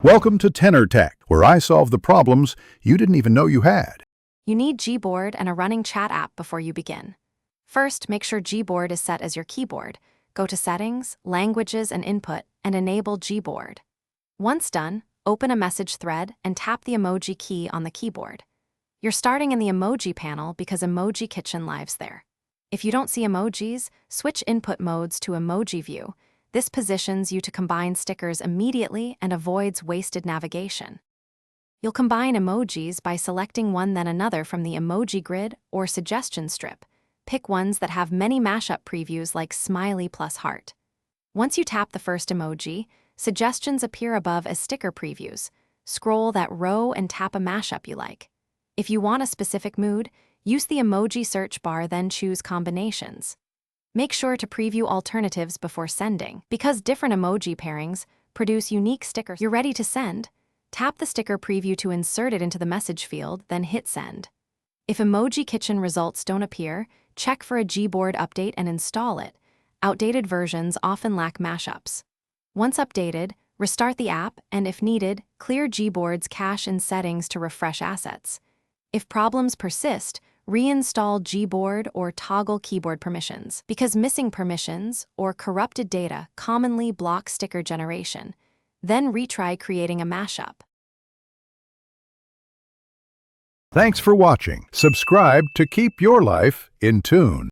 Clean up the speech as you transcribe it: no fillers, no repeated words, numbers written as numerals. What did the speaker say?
Welcome to Tenor Tech, where I solve the problems you didn't even know you had. You need Gboard and a running chat app before you begin. First, make sure Gboard is set as your keyboard. Go to Settings, Languages and Input, and enable Gboard. Once done, open a message thread and tap the emoji key on the keyboard. You're starting in the emoji panel because Emoji Kitchen lives there. If you don't see emojis, switch input modes to Emoji View. This positions you to combine stickers immediately and avoids wasted navigation. You'll combine emojis by selecting one then another from the emoji grid or suggestion strip. Pick ones that have many mashup previews like smiley plus heart. Once you tap the first emoji, suggestions appear above as sticker previews. Scroll that row and tap a mashup you like. If you want a specific mood, use the emoji search bar, then choose combinations. Make sure to preview alternatives before sending. Because different emoji pairings produce unique stickers you're ready to send, tap the sticker preview to insert it into the message field, then hit send. If Emoji Kitchen results don't appear, check for a Gboard update and install it. Outdated versions often lack mashups. Once updated, restart the app and, if needed, clear Gboard's cache and settings to refresh assets. If problems persist, reinstall Gboard or toggle keyboard permissions, because missing permissions or corrupted data commonly block sticker generation. Then retry creating a mashup. Thanks for watching. Subscribe to keep your life in tune.